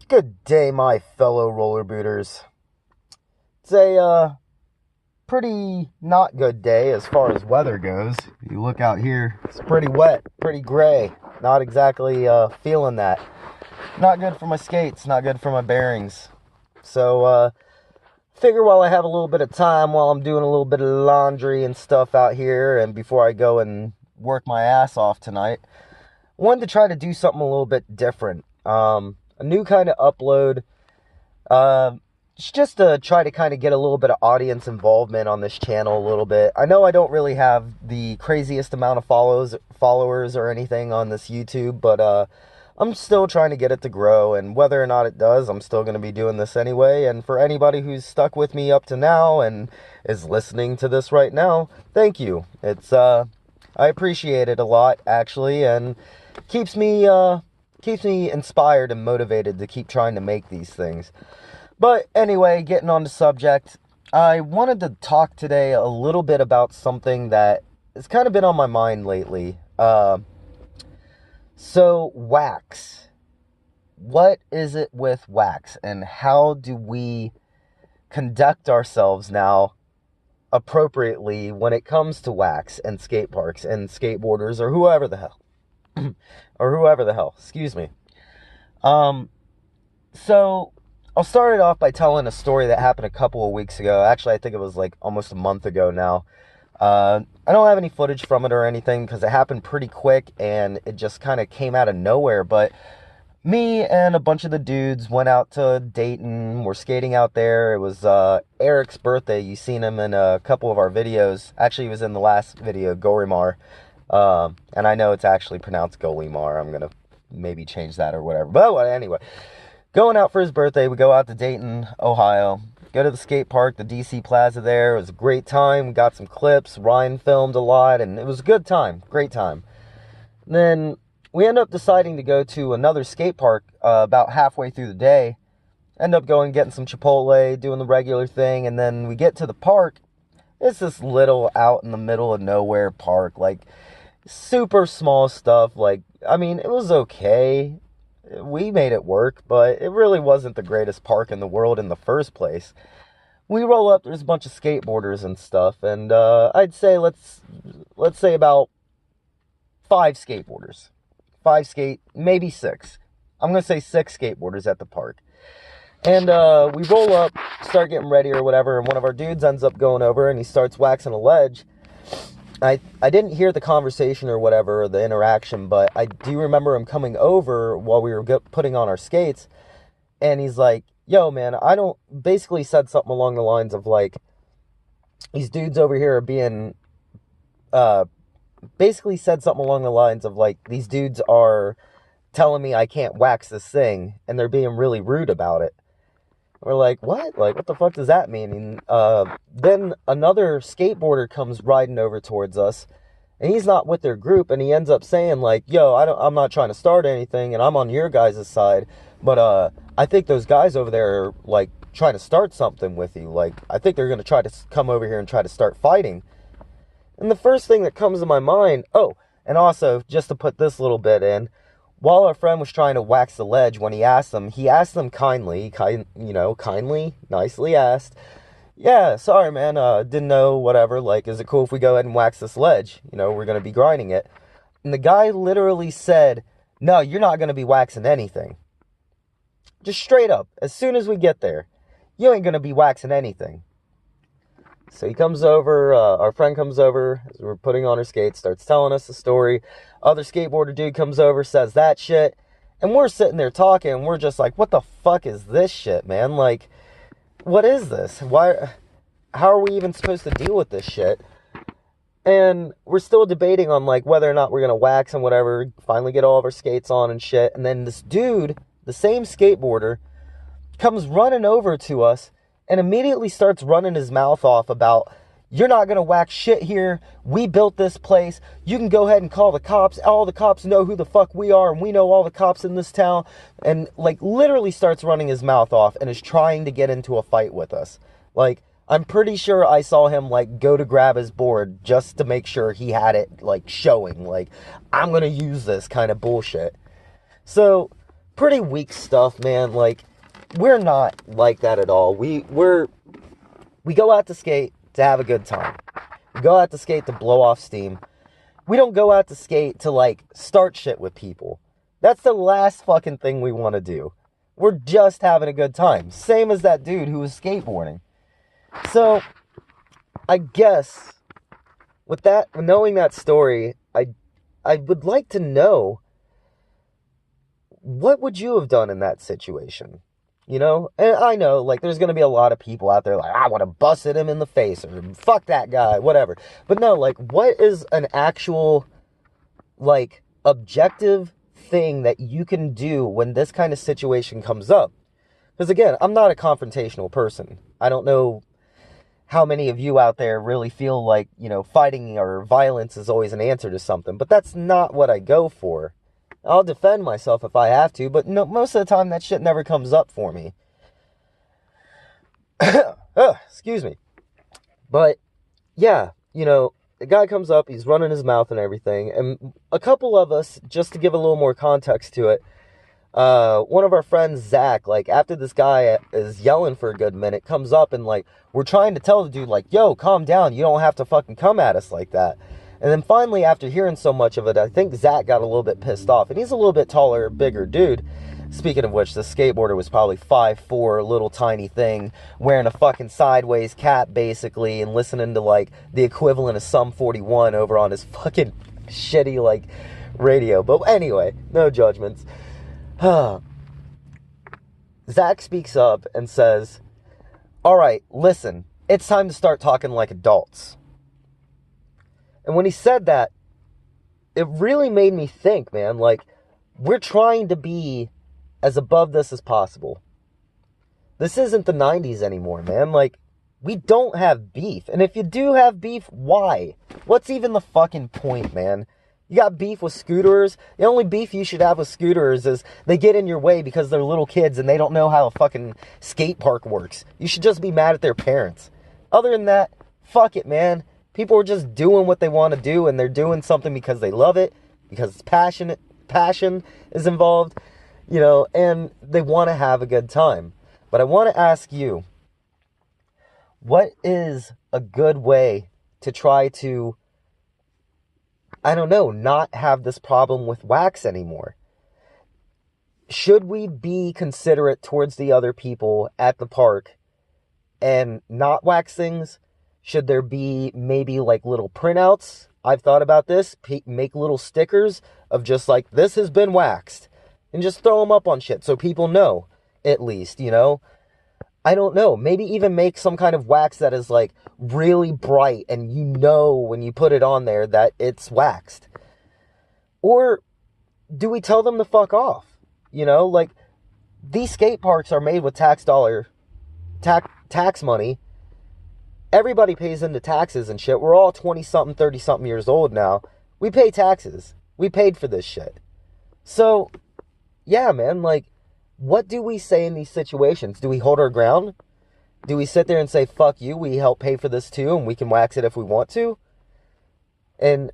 Good day, my fellow rollerbooters. It's a pretty not good day as far as weather goes. You look out here, it's pretty wet, pretty gray. Not exactly feeling that. Not good for my skates, not good for my bearings. So, figure while I have a little bit of time, while I'm doing a little bit of laundry and stuff out here, and before I go and work my ass off tonight, I wanted to try to do something a little bit different. A new kind of upload. Just to try to kind of get a little bit of audience involvement on this channel a little bit. I know I don't really have the craziest amount of followers or anything on this YouTube, but I'm still trying to get it to grow, and whether or not it does, I'm still going to be doing this anyway. And for anybody who's stuck with me up to now and is listening to this right now, thank you. It's I appreciate it a lot, actually, and keeps me inspired and motivated to keep trying to make these things. But anyway, getting on the subject, I wanted to talk today a little bit about something that has kind of been on my mind lately. So wax. What is it with wax, and how do we conduct ourselves now appropriately when it comes to wax and skate parks and skateboarders or whoever the hell, excuse me. So I'll start it off by telling a story that happened a couple of weeks ago. Actually, I think it was like almost a month ago now. I don't have any footage from it or anything because it happened pretty quick and it just kind of came out of nowhere. But me and a bunch of the dudes went out to Dayton. We're skating out there. It was Eric's birthday. You've seen him in a couple of our videos. Actually, he was in the last video, Gorimar. And I know it's actually pronounced Golimar. I'm going to maybe change that or whatever. But anyway, going out for his birthday, we go out to Dayton, Ohio. Go to the skate park, the DC Plaza there. It was a great time. We got some clips. Ryan filmed a lot, and it was a good time. Great time. And then we end up deciding to go to another skate park about halfway through the day. End up going, getting some Chipotle, doing the regular thing, and then we get to the park. It's this little out in the middle of nowhere park, like super small stuff. Like, I mean, it was okay. We made it work, but it really wasn't the greatest park in the world in the first place. We roll up, there's a bunch of skateboarders and stuff, and I'd say let's say about 5 skateboarders. 5 maybe 6. I'm going to say 6 skateboarders at the park. And we roll up, start getting ready or whatever, and one of our dudes ends up going over and he starts waxing a ledge. I didn't hear the conversation or whatever, or the interaction, but I do remember him coming over while we were putting on our skates, and he's like, yo, man, basically said something along the lines of, like, these dudes over here are being, basically said something along the lines of, like, these dudes are telling me I can't wax this thing, and they're being really rude about it. We're like, what? Like, what the fuck does that mean? And then another skateboarder comes riding over towards us, and he's not with their group, and he ends up saying, like, yo, I'm not trying to start anything, and I'm on your guys' side, but I think those guys over there are, like, trying to start something with you. Like, I think they're going to try to come over here and try to start fighting. And the first thing that comes to my mind, and also, just to put this little bit in, while our friend was trying to wax the ledge, when he asked them kindly, nicely asked, yeah, sorry, man, didn't know, whatever, like, is it cool if we go ahead and wax this ledge? You know, we're going to be grinding it. And the guy literally said, no, you're not going to be waxing anything. Just straight up, as soon as we get there, you ain't going to be waxing anything. So he comes over, our friend comes over, as we're putting on our skates, starts telling us the story. Other skateboarder dude comes over, says that shit, and we're sitting there talking, and we're just like, what the fuck is this shit, man? Like, what is this? How are we even supposed to deal with this shit? And we're still debating on, like, whether or not we're gonna wax and whatever, finally get all of our skates on and shit, and then this dude, the same skateboarder, comes running over to us, and immediately starts running his mouth off about, you're not going to wax shit here. We built this place. You can go ahead and call the cops. All the cops know who the fuck we are, and we know all the cops in this town. And, like, literally starts running his mouth off and is trying to get into a fight with us. Like, I'm pretty sure I saw him, like, go to grab his board just to make sure he had it, like, showing. Like, I'm going to use this kind of bullshit. So, pretty weak stuff, man. Like, we're not like that at all. We go out to skate to have a good time. We go out to skate to blow off steam. We don't go out to skate to, like, start shit with people. That's the last fucking thing we want to do. We're just having a good time. Same as that dude who was skateboarding. So, I guess, with that, knowing that story, I would like to know, what would you have done in that situation? You know? And I know, like, there's going to be a lot of people out there like, I want to bust at him in the face, or fuck that guy, whatever. But no, like, what is an actual, like, objective thing that you can do when this kind of situation comes up? Because, again, I'm not a confrontational person. I don't know how many of you out there really feel like, you know, fighting or violence is always an answer to something. But that's not what I go for. I'll defend myself if I have to, but no, most of the time that shit never comes up for me. Excuse me. But, yeah, you know, the guy comes up, he's running his mouth and everything, and a couple of us, just to give a little more context to it, one of our friends, Zach, like, after this guy is yelling for a good minute, comes up and, like, we're trying to tell the dude, like, yo, calm down, you don't have to fucking come at us like that. And then finally, after hearing so much of it, I think Zach got a little bit pissed off. And he's a little bit taller, bigger dude. Speaking of which, the skateboarder was probably 5'4", little tiny thing, wearing a fucking sideways cap, basically, and listening to, like, the equivalent of Sum 41 over on his fucking shitty, like, radio. But anyway, no judgments. Zach speaks up and says, all right, listen, it's time to start talking like adults. And when he said that, it really made me think, man, like, we're trying to be as above this as possible. This isn't the 90s anymore, man. Like, we don't have beef. And if you do have beef, why? What's even the fucking point, man? You got beef with scooterers? The only beef you should have with scooterers is they get in your way because they're little kids and they don't know how a fucking skate park works. You should just be mad at their parents. Other than that, fuck it, man. People are just doing what they want to do, and they're doing something because they love it, because it's passionate, passion is involved, you know, and they want to have a good time. But I want to ask you, what is a good way to try to, I don't know, not have this problem with wax anymore? Should we be considerate towards the other people at the park and not wax things? Should there be maybe like little printouts? I've thought about this. Make little stickers of just like, this has been waxed. And just throw them up on shit so people know, at least, you know? I don't know. Maybe even make some kind of wax that is like really bright and you know when you put it on there that it's waxed. Or do we tell them to fuck off? You know, like, these skate parks are made with tax money. Everybody pays into taxes and shit. We're all 20-something, 30-something years old now. We pay taxes. We paid for this shit. So, yeah, man, like, what do we say in these situations? Do we hold our ground? Do we sit there and say, fuck you, we help pay for this too, and we can wax it if we want to? And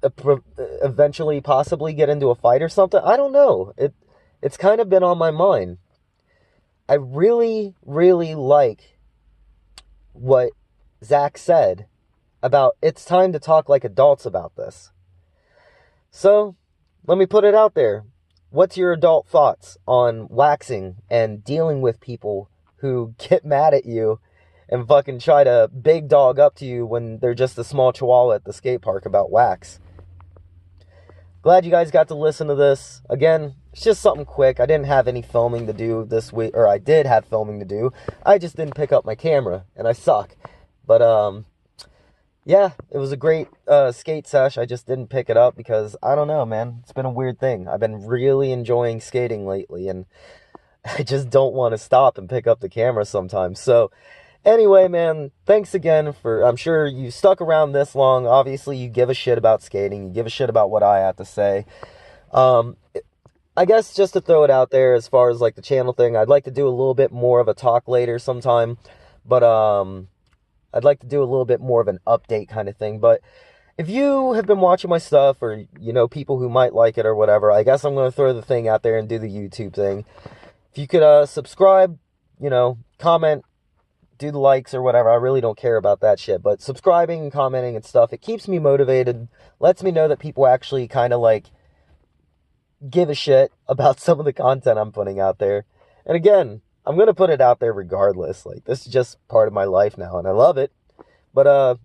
eventually possibly get into a fight or something? I don't know. It's kind of been on my mind. I really, really like what Zach said about it's time to talk like adults about this. So, let me put it out there. What's your adult thoughts on waxing and dealing with people who get mad at you and fucking try to big dog up to you when they're just a small chihuahua at the skate park about wax? Glad you guys got to listen to this. Again, it's just something quick. I didn't have any filming to do this week, or I did have filming to do. I just didn't pick up my camera, and I suck. But, yeah, it was a great skate sesh. I just didn't pick it up because, I don't know, man. It's been a weird thing. I've been really enjoying skating lately, and I just don't want to stop and pick up the camera sometimes. So, anyway, man, thanks again for, I'm sure you stuck around this long. Obviously, you give a shit about skating. You give a shit about what I have to say. I guess just to throw it out there as far as, like, the channel thing, I'd like to do a little bit more of a talk later sometime. But, I'd like to do a little bit more of an update kind of thing. But if you have been watching my stuff, or you know people who might like it or whatever, I guess I'm going to throw the thing out there and do the YouTube thing. If you could subscribe, you know, comment, do the likes or whatever. I really don't care about that shit. But subscribing and commenting and stuff, it keeps me motivated, lets me know that people actually kind of like give a shit about some of the content I'm putting out there. And again, I'm going to put it out there regardless. Like, this is just part of my life now, and I love it. But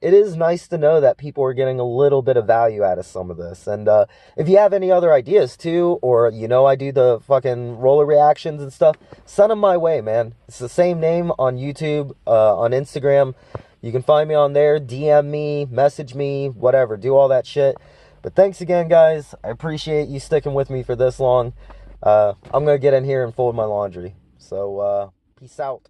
it is nice to know that people are getting a little bit of value out of some of this. And if you have any other ideas too, or you know I do the fucking roller reactions and stuff, send them my way, man. It's the same name on YouTube, on Instagram. You can find me on there, DM me, message me, whatever, do all that shit. But thanks again, guys. I appreciate you sticking with me for this long. I'm going to get in here and fold my laundry. So, peace out.